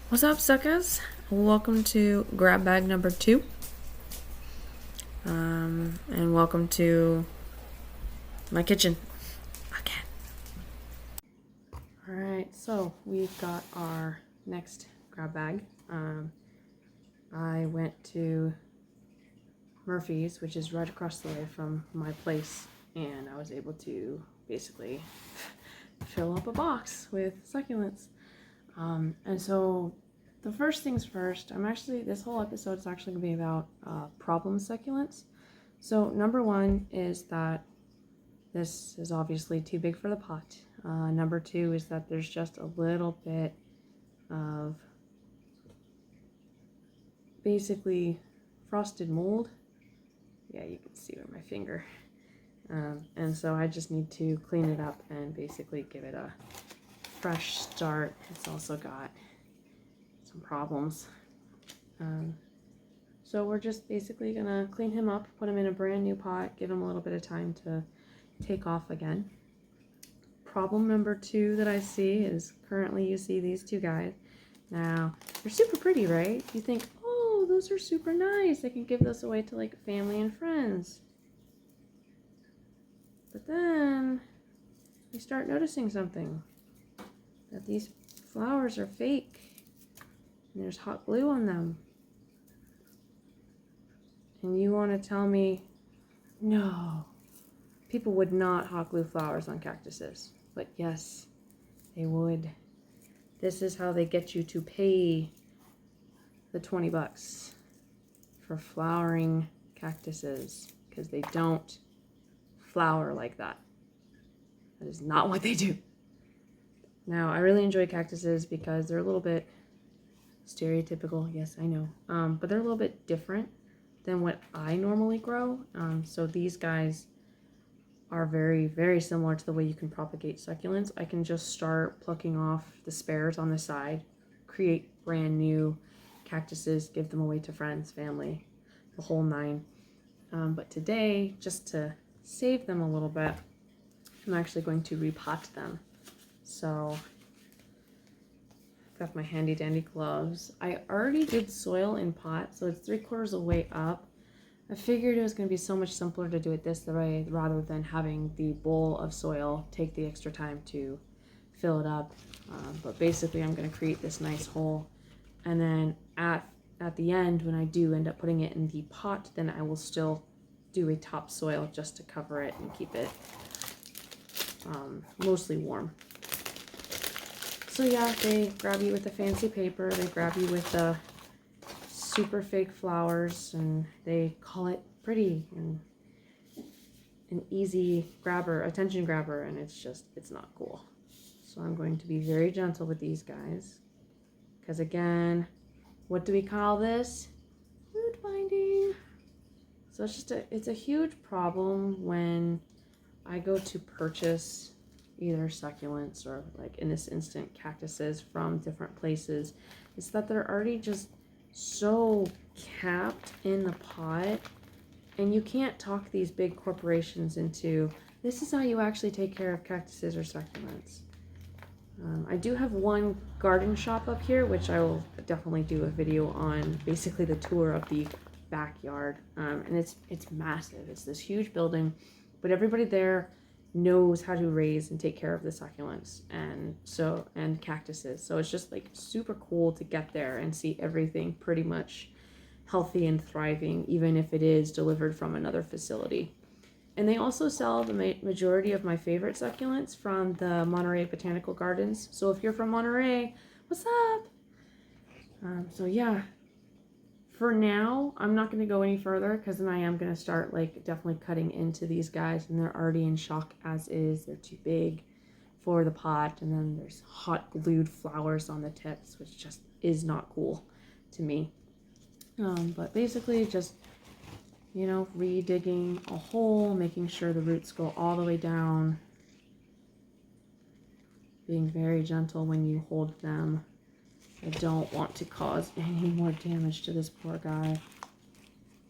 What's up, suckers? Welcome to grab bag number 2. And welcome to my kitchen again. Alright, so we've got our next grab bag. I went to Murphy's, which is right across the way from my place, and I was able to basically fill up a box with succulents. And so the first things first, this whole episode is actually going to be about problem succulents. So number one is that this is obviously too big for the pot. Number two is that there's just a little bit of basically frosted mold. Yeah, you can see with my finger. And so I just need to clean it up and basically give it a fresh start. It's also got some problems. So we're just basically gonna clean him up, put him in a brand new pot, give him a little bit of time to take off again. Problem number two that I see is currently you see these two guys. Now, they're super pretty, right? You think, oh, those are super nice. I can give those away to like family and friends. But then you start noticing something. That these flowers are fake. And there's hot glue on them. And you want to tell me, no, people would not hot glue flowers on cactuses. But yes, they would. This is how they get you to pay the 20 bucks for flowering cactuses, because they don't flower like that. That is not what they do. Now, I really enjoy cactuses because they're a little bit stereotypical, yes, I know, but they're a little bit different than what I normally grow. So these guys are very, very similar to the way you can propagate succulents. I can just start plucking off the spares on the side, create brand new cactuses, give them away to friends, family, the whole nine. But today, just to save them a little bit, I'm actually going to repot them. So got my handy dandy gloves. I already did soil in pot, so it's 3/4 of the way up. I figured it was going to be so much simpler to do it this way rather than having the bowl of soil take the extra time to fill it up. But basically I'm going to create this nice hole, and then at the end, when I do end up putting it in the pot, then I will still do a topsoil just to cover it and keep it mostly warm. So yeah, they grab you with the fancy paper, they grab you with the super fake flowers, and they call it pretty and an easy grabber, attention grabber, and it's not cool. So I'm going to be very gentle with these guys, because again, what do we call this? Root binding. So it's a huge problem when I go to purchase either succulents or, like in this instant, cactuses from different places. It's that they're already just so capped in the pot, and you can't talk these big corporations into, this is how you actually take care of cactuses or succulents. I do have one garden shop up here, which I will definitely do a video on, basically the tour of the backyard. And it's massive. It's this huge building, but everybody there knows how to raise and take care of the succulents and cactuses. So it's just like super cool to get there and see everything pretty much healthy and thriving, even if it is delivered from another facility. And they also sell the majority of my favorite succulents from the Monterey Botanical Gardens. So if you're from Monterey, what's up? So yeah, for now, I'm not going to go any further, because then I am going to start like definitely cutting into these guys, and they're already in shock as is. They're too big for the pot, and then there's hot glued flowers on the tips, which just is not cool to me. But basically just, you know, re-digging a hole, making sure the roots go all the way down, being very gentle when you hold them. I don't want to cause any more damage to this poor guy.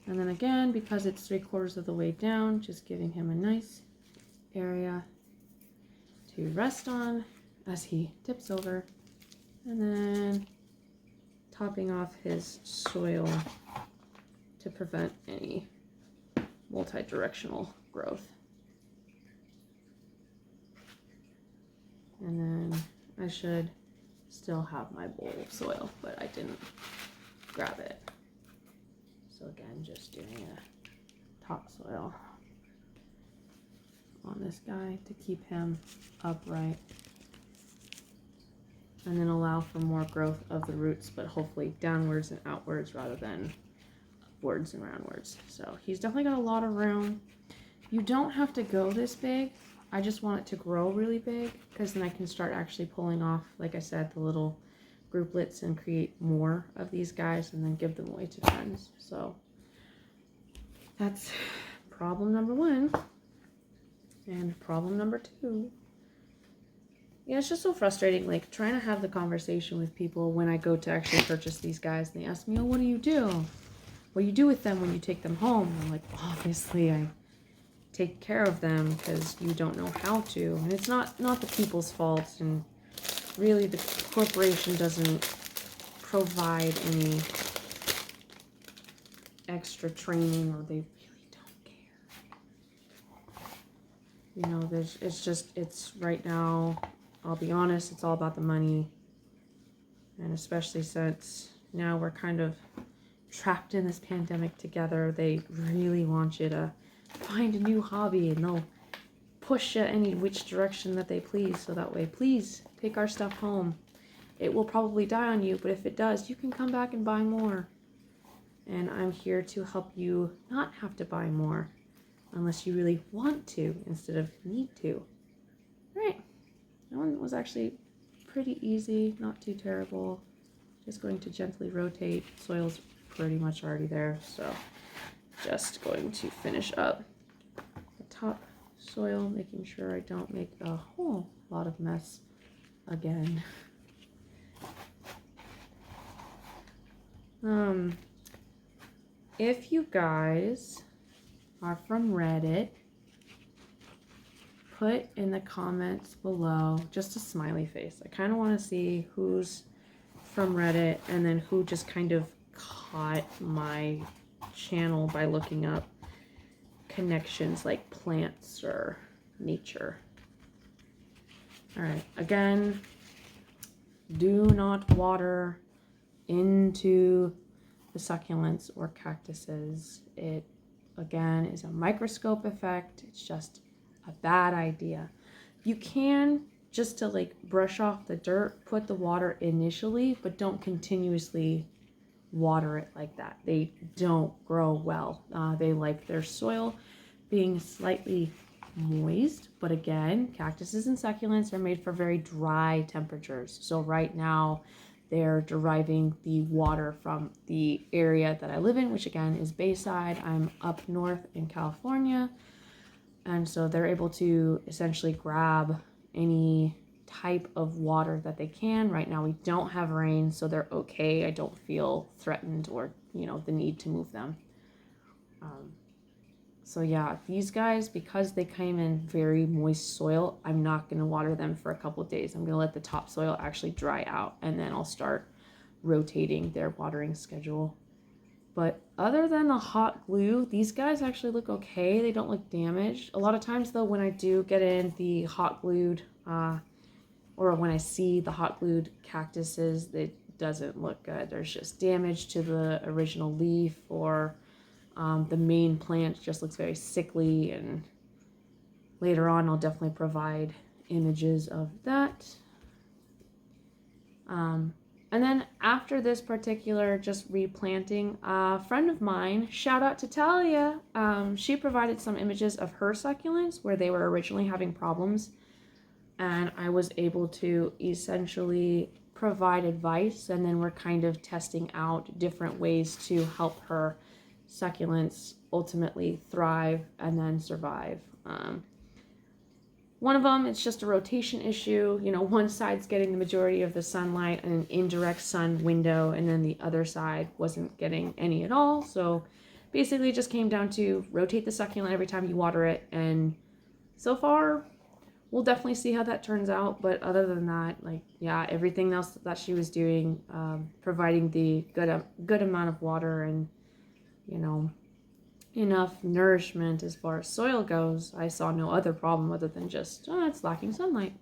And then again, because it's 3/4 of the way down, just giving him a nice area to rest on as he tips over. And then topping off his soil to prevent any multi-directional growth. And then I should still have my bowl of soil, but I didn't grab it. So again, just doing a topsoil on this guy to keep him upright. And then allow for more growth of the roots, but hopefully downwards and outwards rather than upwards and roundwards. So he's definitely got a lot of room. You don't have to go this big. I just want it to grow really big because then I can start actually pulling off, like I said, the little grouplets and create more of these guys and then give them away to friends. So that's problem number 1. And problem number 2. Yeah, it's just so frustrating, like trying to have the conversation with people when I go to actually purchase these guys and they ask me, oh, what do you do? What do you do with them when you take them home? I'm like, obviously I take care of them because you don't know how to. And it's not the people's fault, and really the corporation doesn't provide any extra training, or they really don't care. You know, it's right now, I'll be honest, it's all about the money. And especially since now we're kind of trapped in this pandemic together, they really want you to find a new hobby, and they'll push you any which direction that they please. So that way, please take our stuff home. It will probably die on you, but if it does, you can come back and buy more. And I'm here to help you not have to buy more unless you really want to instead of need to. All right. That one was actually pretty easy, not too terrible. Just going to gently rotate. Soil's pretty much already there, so just going to finish up the top soil, making sure I don't make a whole lot of mess again. If you guys are from Reddit, put in the comments below just a smiley face. I kind of want to see who's from Reddit and then who just kind of caught my channel by looking up connections like plants or nature. All right, again, do not water into the succulents or cactuses. It, again, is a microscope effect. It's just a bad idea. You can, just to like brush off the dirt, put the water initially, but don't continuously water it like that. They don't grow well. They like their soil being slightly moist, but again, cactuses and succulents are made for very dry temperatures. So right now they're deriving the water from the area that I live in, which again is Bayside. I'm up north in California. And so they're able to essentially grab any type of water that they can. Right now we don't have rain, so they're okay. I don't feel threatened or, you know, the need to move them. So yeah, these guys, because they came in very moist soil, I'm not going to water them for a couple of days. I'm going to let the topsoil actually dry out, and then I'll start rotating their watering schedule. But other than the hot glue, these guys actually look okay. They don't look damaged. A lot of times though, when I do get in the hot glued, or when I see the hot glued cactuses, it doesn't look good. There's just damage to the original leaf, or the main plant just looks very sickly. And later on, I'll definitely provide images of that. And then after this particular just replanting, a friend of mine, shout out to Talia, she provided some images of her succulents where they were originally having problems. And I was able to essentially provide advice, and then we're kind of testing out different ways to help her succulents ultimately thrive and then survive. One of them, it's just a rotation issue. You know, one side's getting the majority of the sunlight and an indirect sun window, and then the other side wasn't getting any at all. So basically it just came down to rotate the succulent every time you water it. And so far, we'll definitely see how that turns out. But other than that, like, yeah, everything else that she was doing, providing the good amount of water and, you know, enough nourishment as far as soil goes, I saw no other problem other than just, oh, it's lacking sunlight.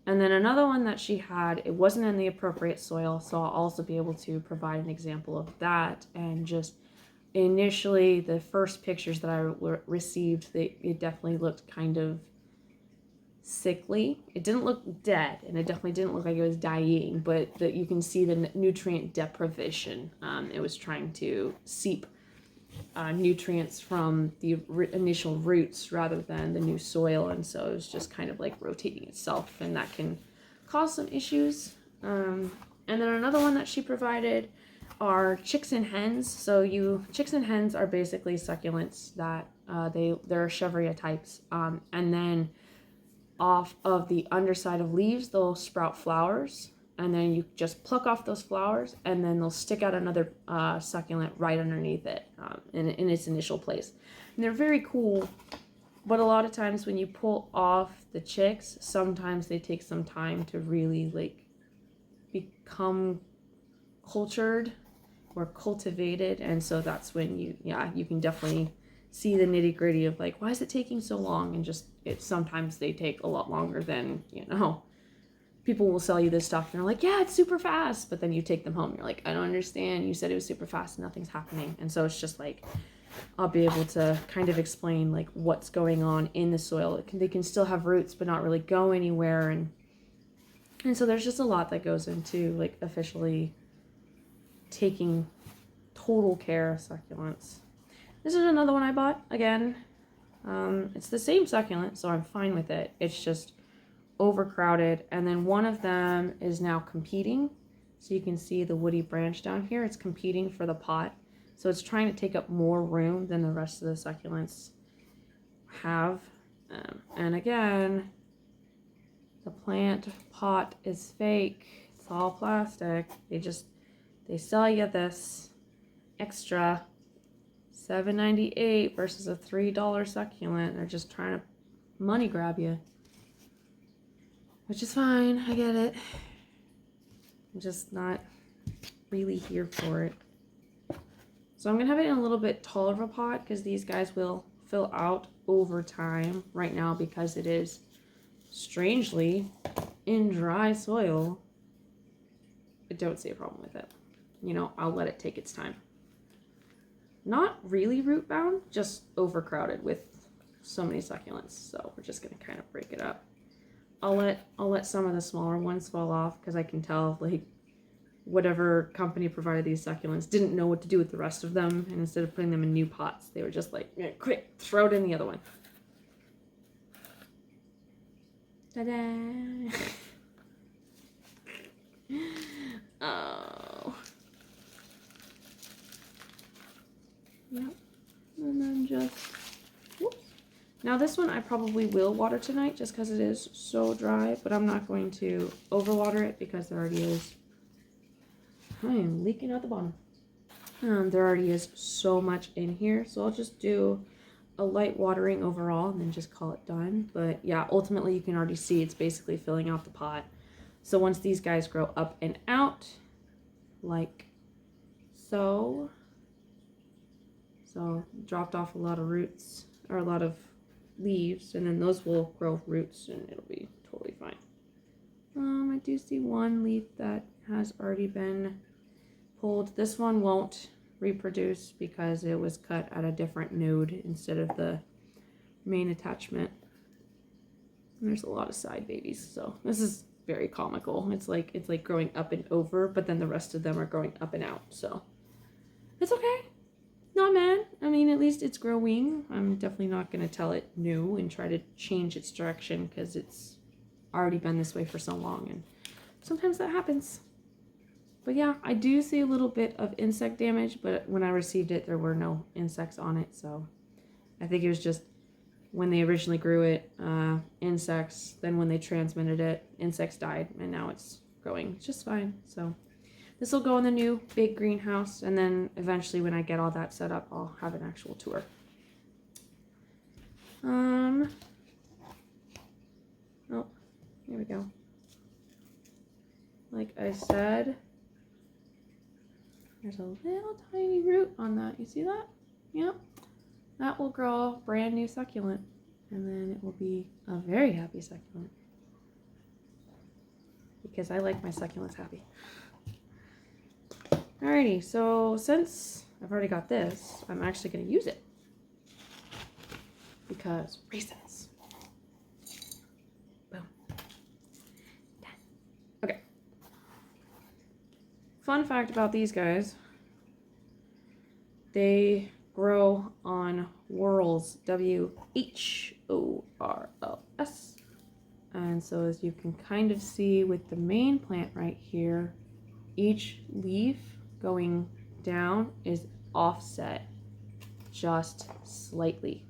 And then another one that she had, it wasn't in the appropriate soil, so I'll also be able to provide an example of that. And just initially, the first pictures that I received, it definitely looked kind of sickly. It didn't look dead, and it definitely didn't look like it was dying, but that you can see the nutrient deprivation. It was trying to seep nutrients from the initial roots rather than the new soil, and so it was just kind of like rotating itself, and that can cause some issues. And then another one that she provided are chicks and hens. So chicks and hens are basically succulents that they're Cheveria types, and then off of the underside of leaves they'll sprout flowers, and then you just pluck off those flowers, and then they'll stick out another succulent right underneath it, in its initial place. And they're very cool, but a lot of times when you pull off the chicks, sometimes they take some time to really like become cultured or cultivated, and so that's when you can definitely see the nitty gritty of like, why is it taking so long? And just sometimes they take a lot longer than, people will sell you this stuff and they're like, yeah, it's super fast, but then you take them home, you're like, I don't understand, you said it was super fast and nothing's happening. And so it's just like, I'll be able to kind of explain like what's going on in the soil. They can still have roots but not really go anywhere, and so there's just a lot that goes into like officially taking total care of succulents. This is another one I bought again. It's the same succulent, so I'm fine with it. It's just overcrowded, and then one of them is now competing. So you can see the woody branch down here. It's competing for the pot, so it's trying to take up more room than the rest of the succulents have. And again, the plant pot is fake. It's all plastic. They sell you this extra $7.98 versus a $3 succulent. They're just trying to money grab you, which is fine. I get it. I'm just not really here for it. So I'm gonna have it in a little bit taller of a pot because these guys will fill out over time. Right now, because it is strangely in dry soil, I don't see a problem with it. I'll let it take its time. Not really root bound, just overcrowded with so many succulents. So we're just gonna kind of break it up. I'll let some of the smaller ones fall off because I can tell like whatever company provided these succulents didn't know what to do with the rest of them, and instead of putting them in new pots, they were just like, quick, throw it in the other one. Ta-da! Oh. Yep. And then just, whoops. Now this one I probably will water tonight just because it is so dry, but I'm not going to overwater it because there already is, I am leaking out the bottom. There already is so much in here, so I'll just do a light watering overall and then just call it done. But yeah, ultimately you can already see it's basically filling out the pot. So once these guys grow up and out, like so, dropped off a lot of roots, or a lot of leaves, and then those will grow roots and it'll be totally fine. I do see one leaf that has already been pulled. This one won't reproduce because it was cut at a different node instead of the main attachment. And there's a lot of side babies, so this is very comical. It's like growing up and over, but then the rest of them are growing up and out, so it's okay. Not mad. I mean, at least it's growing. I'm definitely not going to tell it no and try to change its direction because it's already been this way for so long, and sometimes that happens. But yeah, I do see a little bit of insect damage, but when I received it, there were no insects on it, so I think it was just when they originally grew it, insects, then when they transmitted it, insects died, and now it's growing just fine. So this will go in the new big greenhouse, and then eventually when I get all that set up, I'll have an actual tour. Here we go. Like I said, there's a little tiny root on that. You see that? Yep. That will grow a brand new succulent. And then it will be a very happy succulent. Because I like my succulents happy. Alrighty, so since I've already got this, I'm actually going to use it. Because reasons. Boom. Done. Okay. Fun fact about these guys. They grow on whorls, W-H-O-R-L-S. And so as you can kind of see with the main plant right here, each leaf going down is offset just slightly.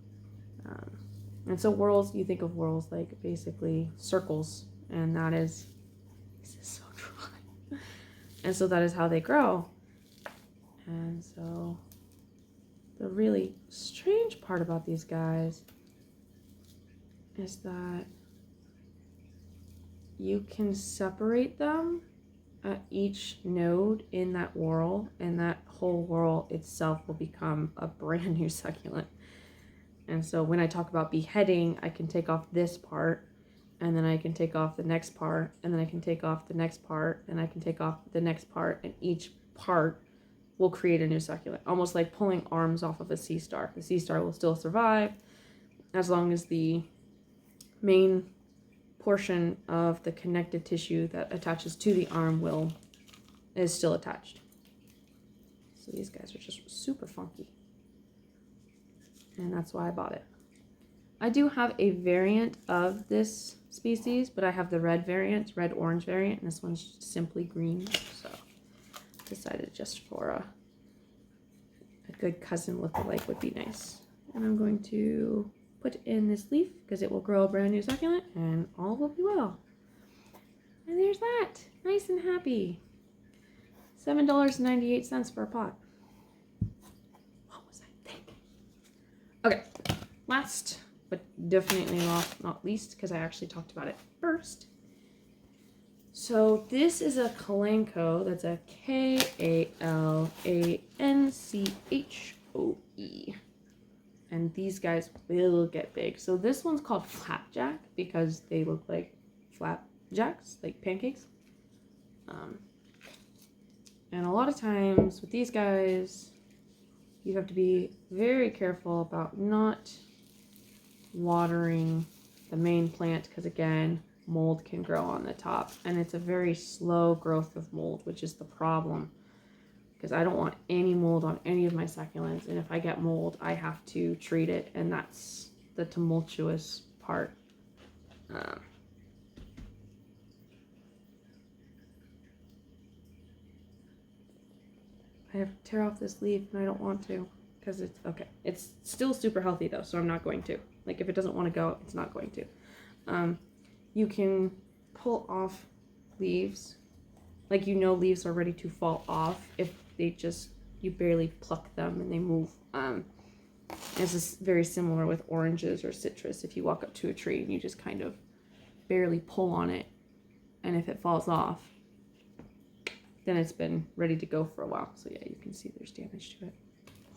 And so whorls, you think of whorls like basically circles, and that is, this is so dry. And so that is how they grow. And so the really strange part about these guys is that you can separate them at each node in that whorl, and that whole whorl itself will become a brand new succulent. And so when I talk about beheading, I can take off this part, and then I can take off the next part, and then I can take off the next part, and I can take off the next part, and each part will create a new succulent, almost like pulling arms off of a sea star. The sea star will still survive as long as the main portion of the connective tissue that attaches to the arm is still attached. So these guys are just super funky. And that's why I bought it. I do have a variant of this species, but I have the red variant, red-orange variant, and this one's simply green. So decided just for a good cousin look-alike would be nice. And I'm going to put in this leaf because it will grow a brand new succulent and all will be well. And there's that. Nice and happy. $7.98 for a pot. What was I thinking? Okay, last but definitely not least, because I actually talked about it first. So this is a Kalanchoe. That's a Kalanchoe. And these guys will get big. So this one's called flapjack because they look like flapjacks, like pancakes. And a lot of times with these guys, you have to be very careful about not watering the main plant because, again, mold can grow on the top. And it's a very slow growth of mold, which is the problem. Because I don't want any mold on any of my succulents. And if I get mold, I have to treat it. And that's the tumultuous part. I have to tear off this leaf and I don't want to. Because it's, okay. It's still super healthy though, so I'm not going to. Like if it doesn't want to go, it's not going to. You can pull off leaves. Like leaves are ready to fall off if they just, you barely pluck them and they move. This is very similar with oranges or citrus. If you walk up to a tree and you just kind of barely pull on it, and if it falls off, then it's been ready to go for a while. So yeah, you can see there's damage to it.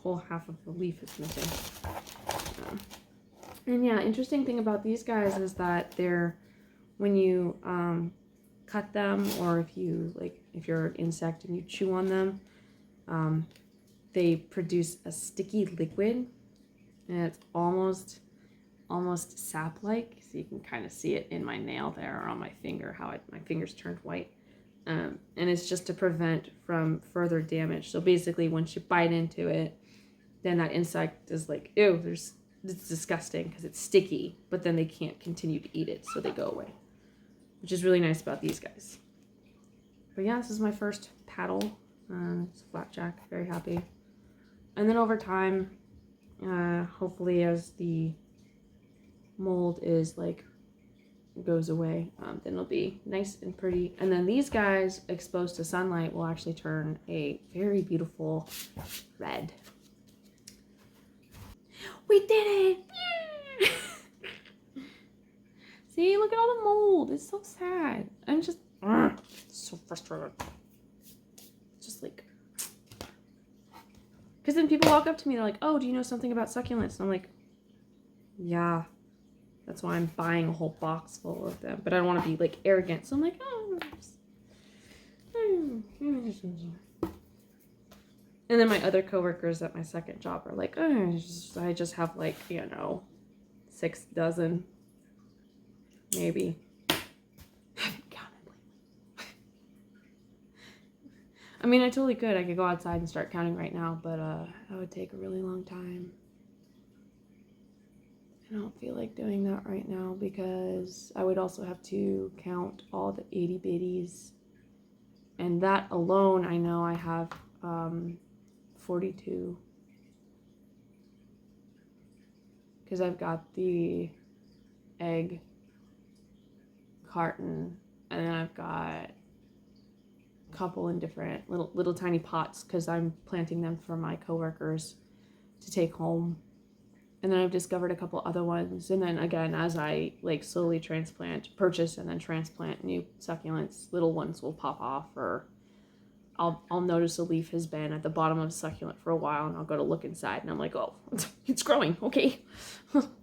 Whole half of the leaf is missing. And yeah, interesting thing about these guys is that when you cut them, or if you're an insect and you chew on them, they produce a sticky liquid, and it's almost sap-like. So you can kind of see it in my nail there, or on my finger, how my finger's turned white. And it's just to prevent from further damage. So basically, once you bite into it, then that insect is like, ew, it's disgusting because it's sticky, but then they can't continue to eat it, so they go away. Which is really nice about these guys. But yeah, this is my first paddle. It's a flapjack, very happy. And then over time, hopefully as the mold goes away, then it'll be nice and pretty. And then these guys, exposed to sunlight, will actually turn a very beautiful red. We did it! See, look at all the mold. It's so sad. I'm just so frustrated. Just like, because then people walk up to me, they're like, oh, do you know something about succulents? And I'm like, yeah, that's why I'm buying a whole box full of them. But I don't want to be like arrogant. So I'm like, oh. And then my other coworkers at my second job are like, oh, I just have like, 6 dozen, maybe. I haven't counted lately. I mean, I totally could. I could go outside and start counting right now, but that would take a really long time. I don't feel like doing that right now because I would also have to count all the itty bitties. And that alone, I know I have 42. Because I've got the egg carton, and then I've got a couple in different little tiny pots because I'm planting them for my coworkers to take home. And then I've discovered a couple other ones. And then again, as I like slowly purchase and then transplant new succulents, little ones will pop off, or I'll notice a leaf has been at the bottom of a succulent for a while, and I'll go to look inside, and I'm like, oh, it's growing. Okay.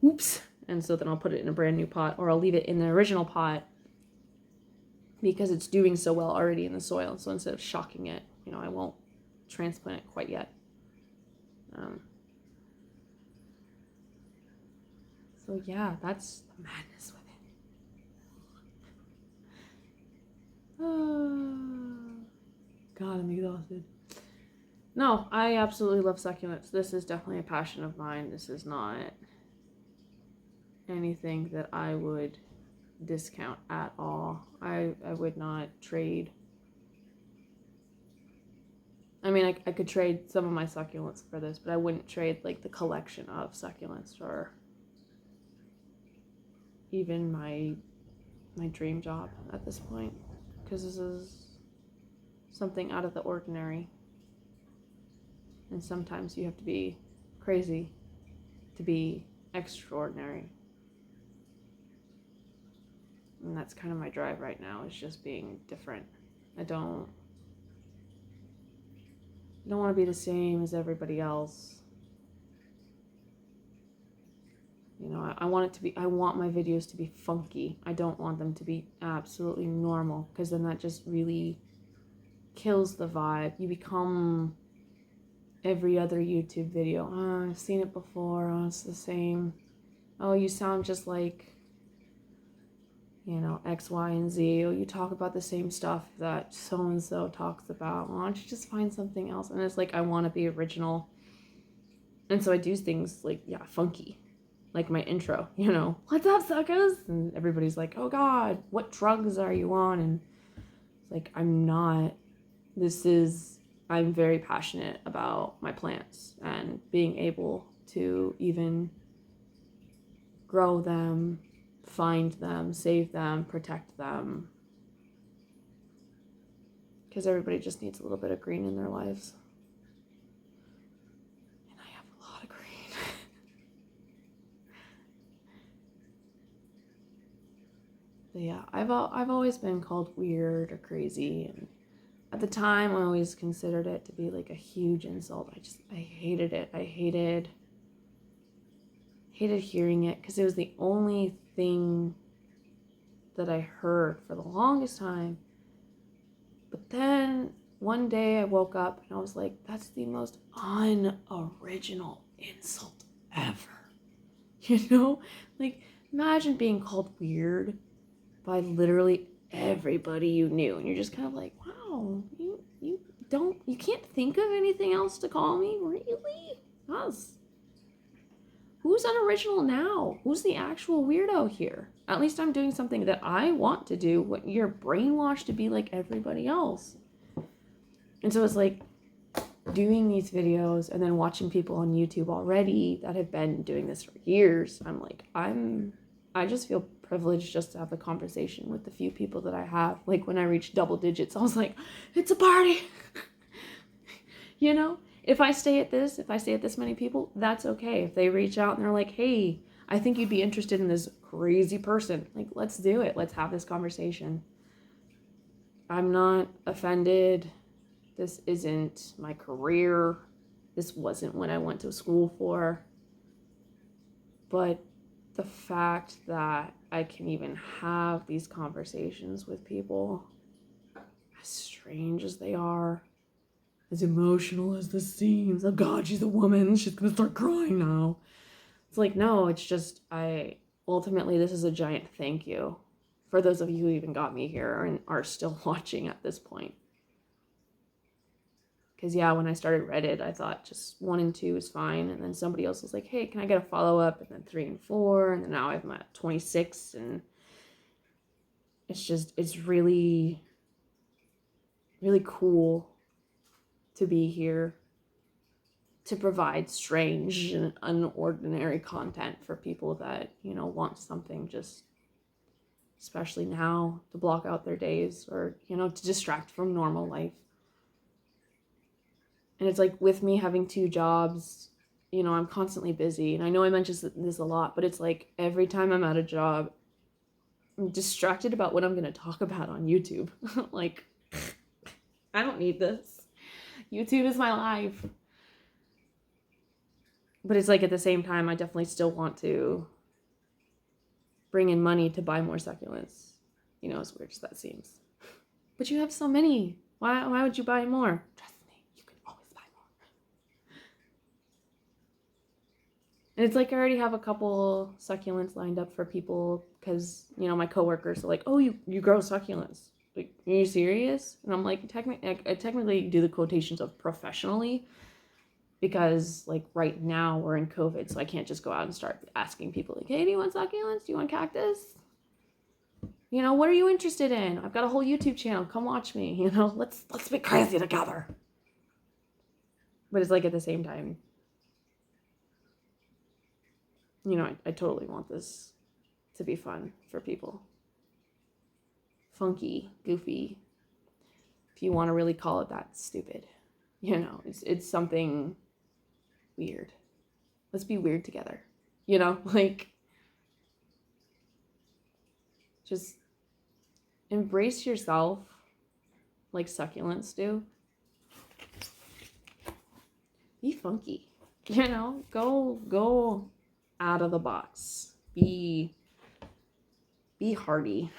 Oops. And so then I'll put it in a brand new pot, or I'll leave it in the original pot because it's doing so well already in the soil. So instead of shocking it, I won't transplant it quite yet. So yeah, that's the madness with it. God, I'm exhausted. No, I absolutely love succulents. This is definitely a passion of mine. This is not anything that I would discount at all. I would not trade. I mean, I could trade some of my succulents for this, but I wouldn't trade like the collection of succulents or even my dream job at this point, because this is something out of the ordinary, and sometimes you have to be crazy to be extraordinary, and that's kind of my drive right now, is just being different. I don't want to be the same as everybody else. I want my videos to be funky. I don't want them to be absolutely normal, because then that just really kills the vibe. You become every other YouTube video. Oh, I've seen it before. Oh, it's the same. Oh, you sound just like, X, Y, and Z. Oh, you talk about the same stuff that so-and-so talks about. Why don't you just find something else? And it's like, I want to be original. And so I do things like, funky. Like my intro, what's up, suckers? And everybody's like, oh God, what drugs are you on? And it's like, I'm not. I'm very passionate about my plants and being able to even grow them, find them, save them, protect them. Because everybody just needs a little bit of green in their lives. And I have a lot of green. But yeah, I've always been called weird or crazy, and at the time I always considered it to be like a huge insult. I hated it. I hated hearing it, because it was the only thing that I heard for the longest time. But then one day I woke up and I was like, that's the most unoriginal insult ever. Like, imagine being called weird by literally everybody you knew, and you're just kind of like, wow, you can't think of anything else to call me? Really? Us? Who's unoriginal now? Who's the actual weirdo here? At least I'm doing something that I want to do, when you're brainwashed to be like everybody else. And so it's like doing these videos and then watching people on YouTube already that have been doing this for years. I'm like, I just feel privileged just to have the conversation with the few people that I have. Like when I reached double digits, I was like, it's a party. If I stay at this many people, that's okay. If they reach out and they're like, hey, I think you'd be interested in this crazy person. Like, let's do it. Let's have this conversation. I'm not offended. This isn't my career. This wasn't what I went to school for. But the fact that I can even have these conversations with people, as strange as they are, as emotional as this seems, oh God, she's a woman, she's gonna start crying now. It's like, no, it's just, ultimately, this is a giant thank you for those of you who even got me here and are still watching at this point. Because, yeah, when I started Reddit, I thought just 1 and 2 is fine. And then somebody else was like, hey, can I get a follow-up? And then 3 and 4. And then now I'm at 26. And it's really, really cool to be here to provide strange and unordinary content for people that, want something just, especially now, to block out their days or, to distract from normal life. And it's like with me having 2 jobs, I'm constantly busy. And I know I mention this a lot, but it's like every time I'm at a job, I'm distracted about what I'm going to talk about on YouTube. Like, I don't need this. YouTube is my life. But it's like at the same time, I definitely still want to bring in money to buy more succulents. As weird as that seems. But you have so many. Why would you buy more? Trust me, you can always buy more. And it's like I already have a couple succulents lined up for people because, my coworkers are like, oh, you grow succulents. Like, are you serious? And I'm like, I technically do the quotations of professionally. Because, like, right now we're in COVID, so I can't just go out and start asking people, like, hey, do you want succulents? Do you want cactus? What are you interested in? I've got a whole YouTube channel. Come watch me. Let's be crazy together. But it's like at the same time, I totally want this to be fun for people. Funky, goofy. If you want to really call it that, stupid. It's something weird. Let's be weird together. Like, just embrace yourself like succulents do. Be funky. Go out of the box. Be hardy.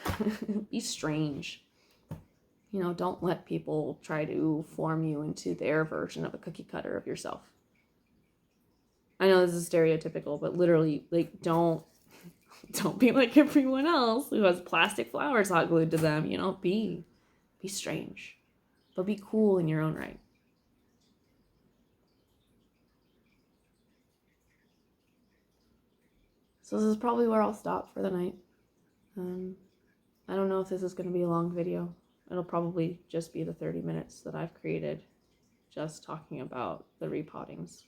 Be strange. Don't let people try to form you into their version of a cookie cutter of yourself. I know this is stereotypical, but literally, like, don't be like everyone else who has plastic flowers hot glued to them. Be strange, but be cool in your own right. So this is probably where I'll stop for the night. I don't know if this is going to be a long video. It'll probably just be the 30 minutes that I've created just talking about the repottings.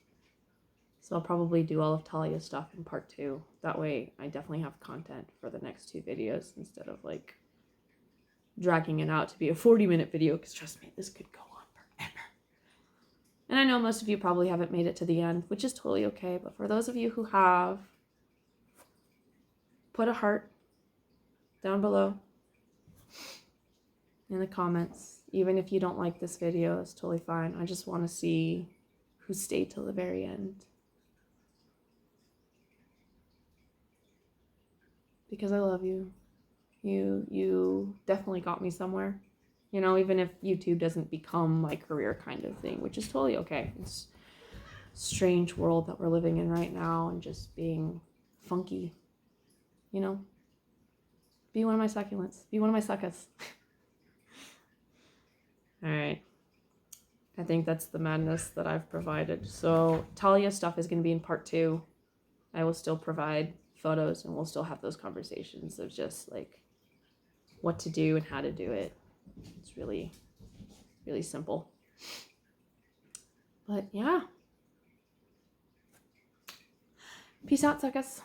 So I'll probably do all of Talia's stuff in part 2. That way I definitely have content for the next 2 videos instead of like dragging it out to be a 40-minute video, because trust me, this could go on forever. And I know most of you probably haven't made it to the end, which is totally okay. But for those of you who have, put a heart down below in the comments. Even if you don't like this video, it's totally fine. I just want to see who stayed till the very end. Because I love you. You definitely got me somewhere. Even if YouTube doesn't become my career kind of thing, which is totally okay. It's a strange world that we're living in right now, and just being funky. Be one of my succulents. Be one of my succas. All right. I think that's the madness that I've provided. So Talia stuff is going to be in part 2. I will still provide photos, and we'll still have those conversations of just like what to do and how to do it. It's really, really simple. But yeah. Peace out, suckers.